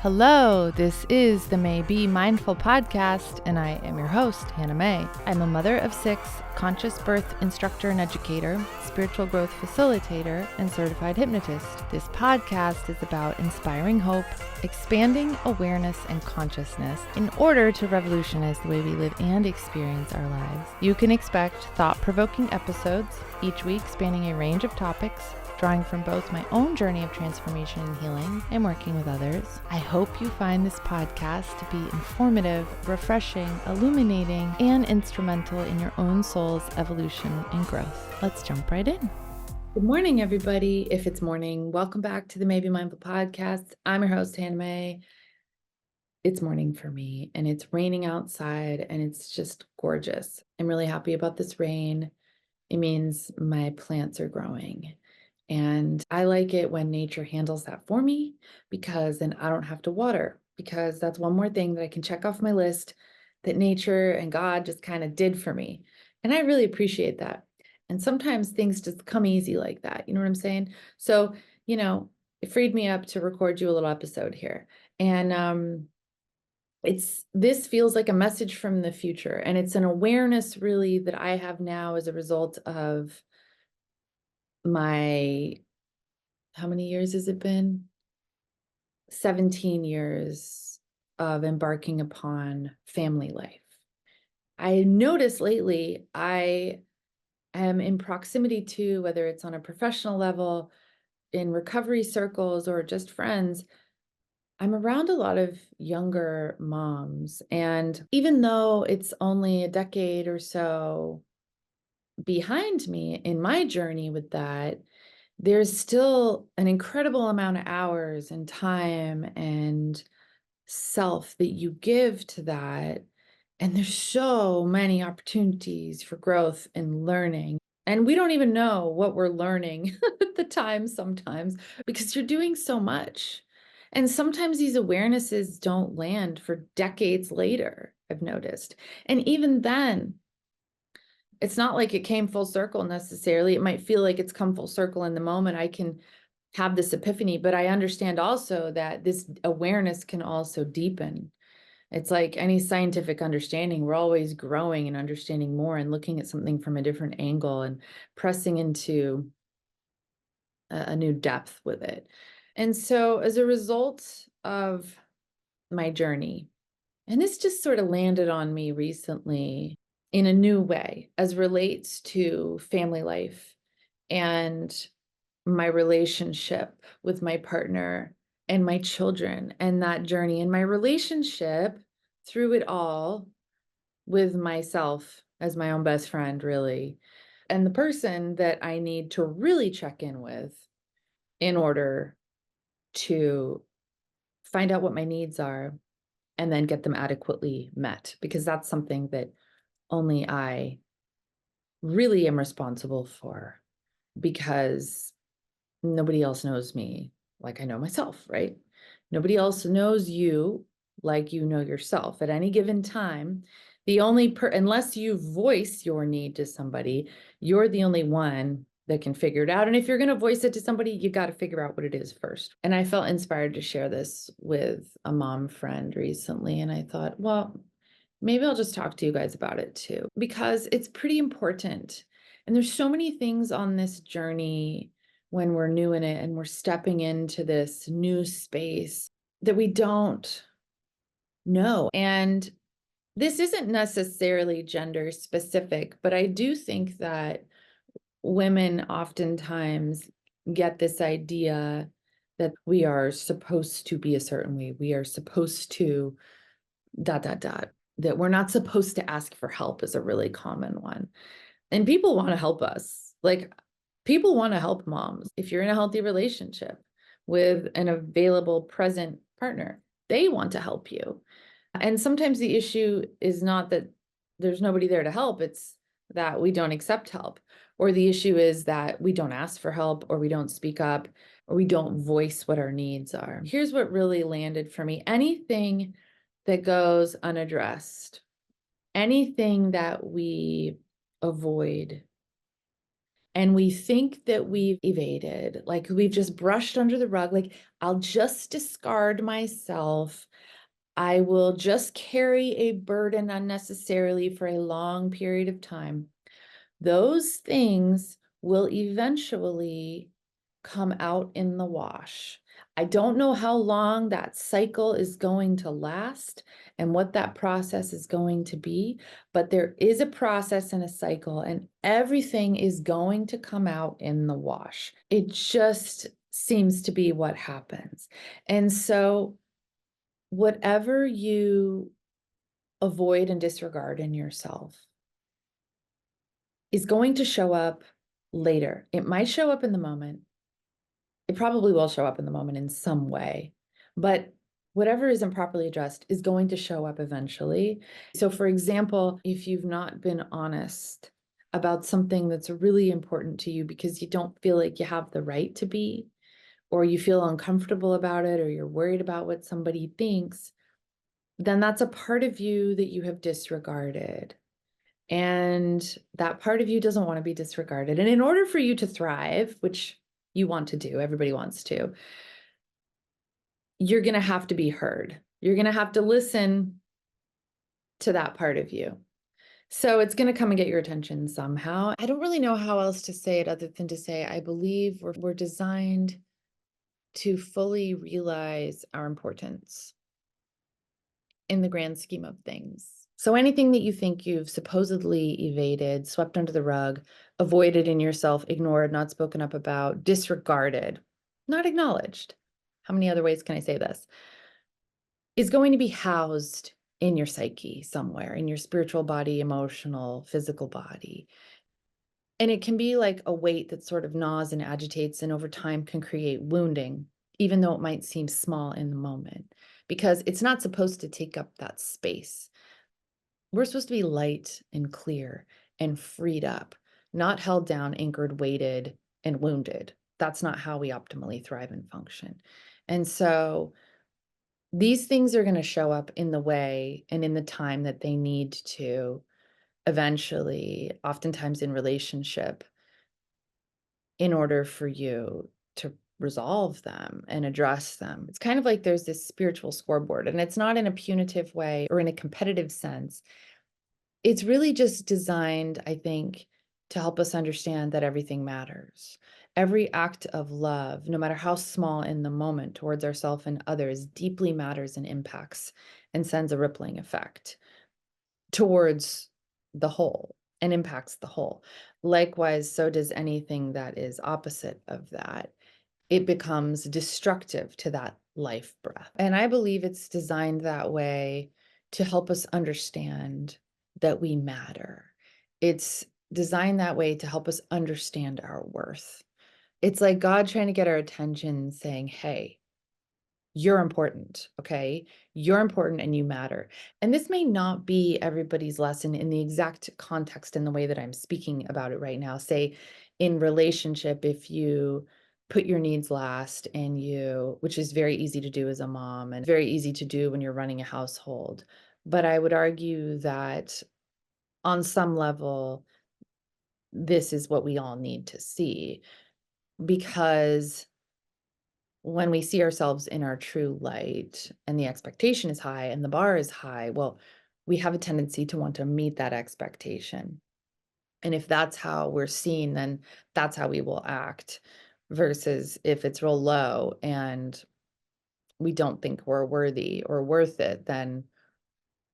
Hello, this is the Mae B Mindful Podcast, and I am your host, Hannah Mae. I'm a mother of 6, conscious birth instructor and educator, spiritual growth facilitator, and certified hypnotist. This podcast is about inspiring hope, expanding awareness and consciousness in order to revolutionize the way we live and experience our lives. You can expect thought-provoking episodes each week spanning a range of topics, drawing from both my own journey of transformation and healing and working with others. I hope you find this podcast to be informative, refreshing, illuminating, and instrumental in your own soul's evolution and growth. Let's jump right in. Good morning, everybody. If it's morning, welcome back to the Mae B Mindful Podcast. I'm your host, Hannah Mae. It's morning for me, and it's raining outside, and it's just gorgeous. I'm really happy about this rain. It means my plants are growing. And I like it when nature handles that for me, because then I don't have to water, because that's one more thing that I can check off my list that nature and God just kind of did for me. And I really appreciate that. And sometimes things just come easy like that. You know what I'm saying? So, it freed me up to record you a little episode here. And this feels like a message from the future. And it's an awareness really that I have now as a result of my, how many years has it been? 17 years of embarking upon family life. I noticed lately I am in proximity to, whether it's on a professional level, in recovery circles, or just friends, I'm around a lot of younger moms. And even though it's only a decade or so behind me in my journey with that, there's still an incredible amount of hours and time and self that you give to that. And there's so many opportunities for growth and learning. And we don't even know what we're learning at the time sometimes, because you're doing so much. And sometimes these awarenesses don't land for decades later, I've noticed. And even then, it's not like it came full circle necessarily. It might feel like it's come full circle in the moment. I can have this epiphany, but I understand also that this awareness can also deepen. It's like any scientific understanding. We're always growing and understanding more and looking at something from a different angle and pressing into a new depth with it. And so as a result of my journey, and this just sort of landed on me recently in a new way as relates to family life and my relationship with my partner and my children and that journey and my relationship through it all with myself as my own best friend, really, and the person that I need to really check in with in order to find out what my needs are and then get them adequately met, because that's something that only I really am responsible for, because nobody else knows me like I know myself, right? Nobody else knows you like you know yourself at any given time. The only unless you voice your need to somebody, you're the only one that can figure it out. And if you're going to voice it to somebody, you got to figure out what it is first. And I felt inspired to share this with a mom friend recently. And I thought, well, maybe I'll just talk to you guys about it too, because it's pretty important. And there's so many things on this journey when we're new in it and we're stepping into this new space that we don't know. And this isn't necessarily gender specific, but I do think that women oftentimes get this idea that we are supposed to be a certain way. We are supposed to ... that we're not supposed to ask for help is a really common one. And people want to help us. Like, people want to help moms. If you're in a healthy relationship with an available, present partner, they want to help you. And sometimes the issue is not that there's nobody there to help, it's that we don't accept help. Or the issue is that we don't ask for help, or we don't speak up, or we don't voice what our needs are. Here's what really landed for me. Anything that goes unaddressed, anything that we avoid, And we think that we've evaded, like we've just brushed under the rug, like I'll just discard myself. I will just carry a burden unnecessarily for a long period of time. Those things will eventually come out in the wash. I don't know how long that cycle is going to last and what that process is going to be, but there is a process and a cycle, and everything is going to come out in the wash. It just seems to be what happens. And so, whatever you avoid and disregard in yourself is going to show up later. It might show up in the moment. It probably will show up in the moment in some way, but whatever isn't properly addressed is going to show up eventually. So, for example, if you've not been honest about something that's really important to you because you don't feel like you have the right to be, or you feel uncomfortable about it, or you're worried about what somebody thinks, then that's a part of you that you have disregarded. And that part of you doesn't want to be disregarded. And in order for you to thrive, which you want to do, everybody wants to, you're going to have to be heard. You're going to have to listen to that part of you. So it's going to come and get your attention somehow. I don't really know how else to say it other than to say, I believe we're designed to fully realize our importance in the grand scheme of things. So anything that you think you've supposedly evaded, swept under the rug, avoided in yourself, ignored, not spoken up about, disregarded, not acknowledged. How many other ways can I say this? Is going to be housed in your psyche somewhere, in your spiritual body, emotional, physical body. And it can be like a weight that sort of gnaws and agitates and over time can create wounding, even though it might seem small in the moment, because it's not supposed to take up that space. We're supposed to be light and clear and freed up, not held down, anchored, weighted, and wounded. That's not how we optimally thrive and function. And so these things are going to show up in the way and in the time that they need to eventually, oftentimes in relationship, in order for you to resolve them and address them. It's kind of like there's this spiritual scoreboard, and it's not in a punitive way or in a competitive sense. It's really just designed, I think, to help us understand that everything matters. Every act of love, no matter how small in the moment towards ourselves and others, deeply matters and impacts and sends a rippling effect towards the whole and impacts the whole. Likewise, so does anything that is opposite of that. It becomes destructive to that life breath. And I believe it's designed that way to help us understand that we matter. It's designed that way to help us understand our worth. It's like God trying to get our attention, saying, hey, you're important, okay? You're important and you matter. And this may not be everybody's lesson in the exact context in the way that I'm speaking about it right now. Say in relationship, if you put your needs last and you, which is very easy to do as a mom and very easy to do when you're running a household. But I would argue that on some level, this is what we all need to see, because when we see ourselves in our true light and the expectation is high and the bar is high, well, we have a tendency to want to meet that expectation. And if that's how we're seen, then that's how we will act. Versus if it's real low and we don't think we're worthy or worth it, then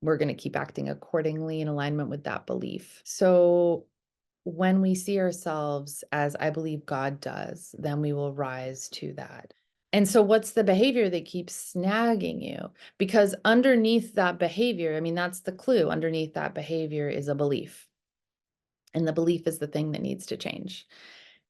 we're going to keep acting accordingly in alignment with that belief. So when we see ourselves as I believe God does, then we will rise to that. And so what's the behavior that keeps snagging you? Because underneath that behavior, I mean, that's the clue. Underneath that behavior is a belief. And the belief is the thing that needs to change.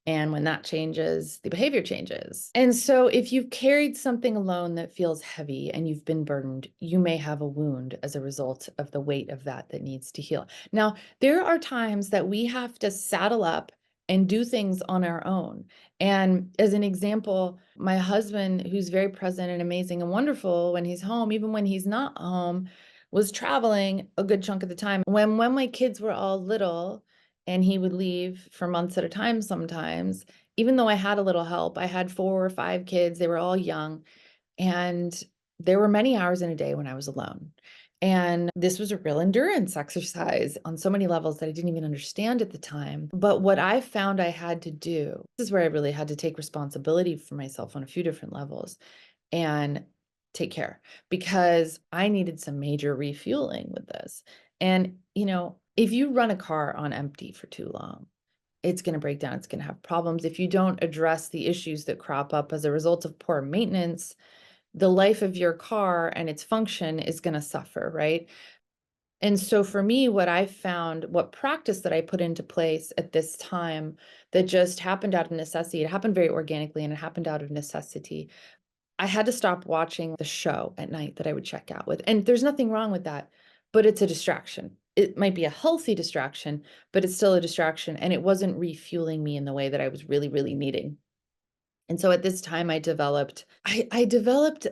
And when that changes, the behavior changes. And so if you've carried something alone that feels heavy and you've been burdened, you may have a wound as a result of the weight of that needs to heal. Now, there are times that we have to saddle up and do things on our own. And as an example, my husband, who's very present and amazing and wonderful when he's home, even when he's not home, was traveling a good chunk of the time. When my kids were all little, and he would leave for months at a time sometimes. Even though I had a little help, I had 4 or 5 kids, they were all young, and there were many hours in a day when I was alone. And this was a real endurance exercise on so many levels that I didn't even understand at the time. But what I found I had to do, this is where I really had to take responsibility for myself on a few different levels and take care, because I needed some major refueling with this. And, if you run a car on empty for too long, it's going to break down. It's going to have problems. If you don't address the issues that crop up as a result of poor maintenance, the life of your car and its function is going to suffer, right? And so for me, what I found, what practice that I put into place at this time that just happened out of necessity, it happened very organically and it happened out of necessity. I had to stop watching the show at night that I would check out with. And there's nothing wrong with that, but it's a distraction. It might be a healthy distraction, but it's still a distraction. And it wasn't refueling me in the way that I was really, really needing. And so at this time I developed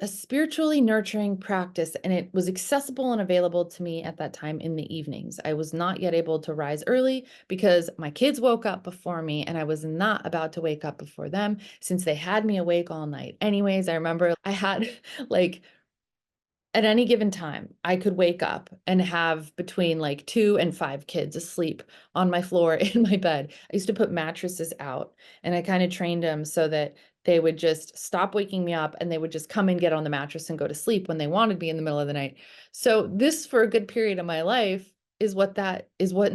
a spiritually nurturing practice, and it was accessible and available to me at that time in the evenings. I was not yet able to rise early because my kids woke up before me, and I was not about to wake up before them since they had me awake all night. Anyways, I remember I had like at any given time, I could wake up and have between like 2 and 5 kids asleep on my floor in my bed. I used to put mattresses out, and I kind of trained them so that they would just stop waking me up and they would just come and get on the mattress and go to sleep when they wanted me in the middle of the night. So this, for a good period of my life, is what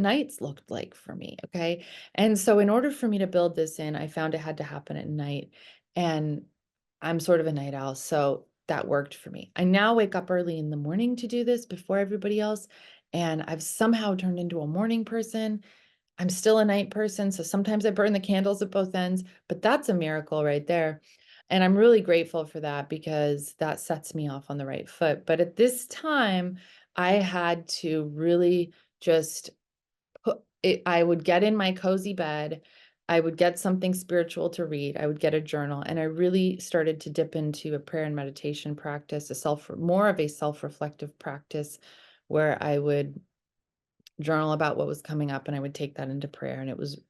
nights looked like for me. Okay. And so in order for me to build this in, I found it had to happen at night. And I'm sort of a night owl, so that worked for me. I now wake up early in the morning to do this before everybody else, and I've somehow turned into a morning person. I'm still a night person, so sometimes I burn the candles at both ends, but that's a miracle right there. And I'm really grateful for that because that sets me off on the right foot. But at this time, I had to really just I would get in my cozy bed. I would get something spiritual to read. I would get a journal, and I really started to dip into a prayer and meditation practice, more of a self-reflective practice where I would journal about what was coming up and I would take that into prayer. And it was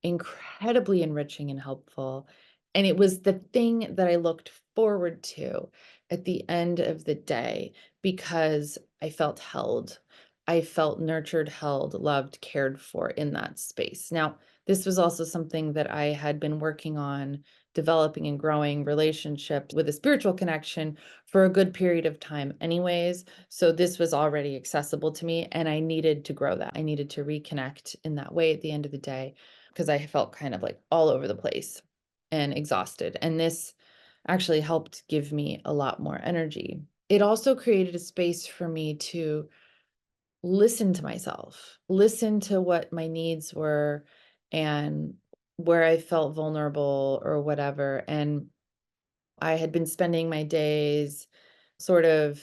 incredibly enriching and helpful. And it was the thing that I looked forward to at the end of the day because I felt held. I felt nurtured, held, loved, cared for in that space. Now, this was also something that I had been working on developing and growing relationships with a spiritual connection for a good period of time anyways. So this was already accessible to me and I needed to grow that. I needed to reconnect in that way at the end of the day because I felt kind of like all over the place and exhausted. And this actually helped give me a lot more energy. It also created a space for me to listen to myself, listen to what my needs were and where I felt vulnerable or whatever. And I had been spending my days sort of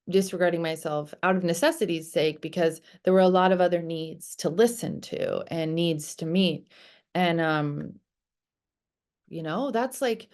disregarding myself out of necessity's sake because there were a lot of other needs to listen to and needs to meet. And that's like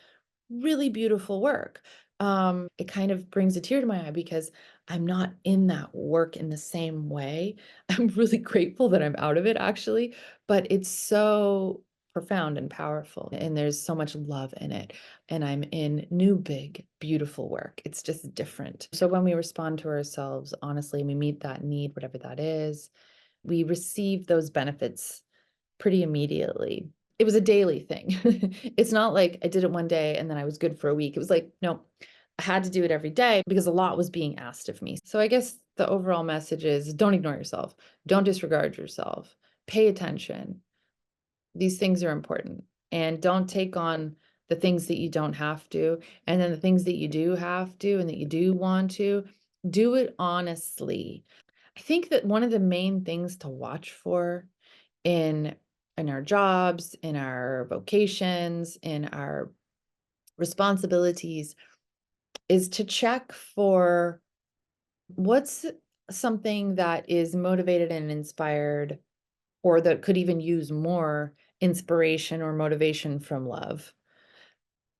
really beautiful work. It kind of brings a tear to my eye because I'm not in that work in the same way. I'm really grateful that I'm out of it actually, but it's so profound and powerful and there's so much love in it. And I'm in new, big, beautiful work. It's just different. So when we respond to ourselves, honestly, we meet that need, whatever that is, we receive those benefits pretty immediately. It was a daily thing. It's not like I did it one day and then I was good for a week. It was like, no, I had to do it every day because a lot was being asked of me. So I guess the overall message is don't ignore yourself. Don't disregard yourself. Pay attention. These things are important. And don't take on the things that you don't have to. And then the things that you do have to and that you do want to, do it honestly. I think that one of the main things to watch for in in our jobs, in our vocations, in our responsibilities is to check for what's something that is motivated and inspired or that could even use more inspiration or motivation from love.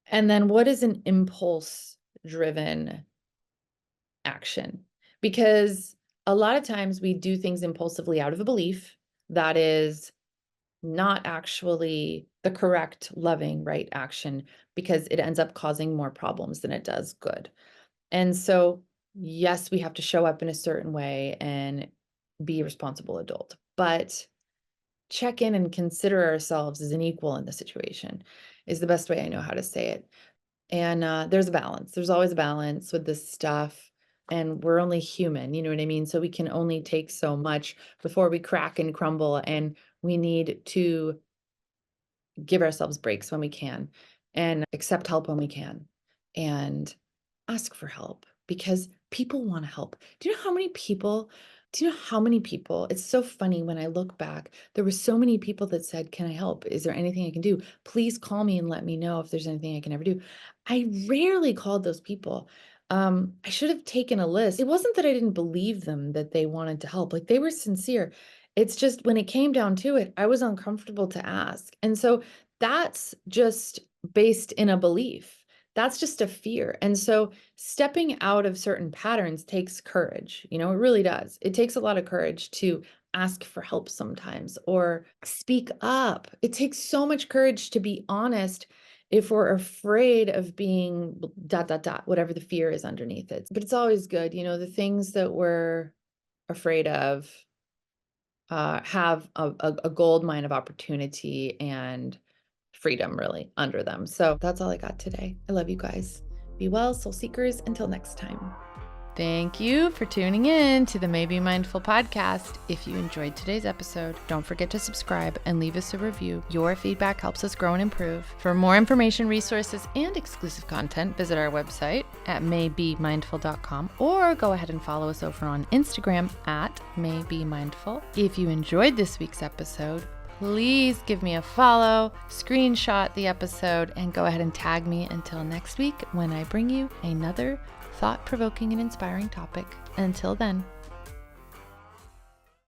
And then what is an impulse driven action? Because a lot of times we do things impulsively out of a belief that is not actually the correct, loving, right action, because it ends up causing more problems than it does good. And so, yes, we have to show up in a certain way and be a responsible adult, but check in and consider ourselves as an equal in the situation is the best way I know how to say it. And there's a balance. There's always a balance with this stuff. And we're only human, you know what I mean? So we can only take so much before we crack and crumble. And we need to give ourselves breaks when we can and accept help when we can and ask for help because people want to help. Do you know how many people? It's so funny when I look back, there were so many people that said, "Can I help? Is there anything I can do? Please call me and let me know if there's anything I can ever do." I rarely called those people. I should have taken a list. It wasn't that I didn't believe them that they wanted to help. Like they were sincere. It's just when it came down to it, I was uncomfortable to ask. And so that's just based in a belief. That's just a fear. And so stepping out of certain patterns takes courage. You know, it really does. It takes a lot of courage to ask for help sometimes or speak up. It takes so much courage to be honest if we're afraid of being dot, dot, dot, whatever the fear is underneath it. But it's always good. You know, the things that we're afraid of have a gold mine of opportunity and freedom really under them. So that's all I got today. I love you guys. Be well, soul seekers. Until next time. Thank you for tuning in to the Mae B Mindful Podcast. If you enjoyed today's episode, don't forget to subscribe and leave us a review. Your feedback helps us grow and improve. For more information, resources, and exclusive content, visit our website at maybemindful.com or go ahead and follow us over on Instagram at Mae B Mindful. If you enjoyed this week's episode, please give me a follow, screenshot the episode, and go ahead and tag me until next week when I bring you another thought-provoking and inspiring topic. Until then,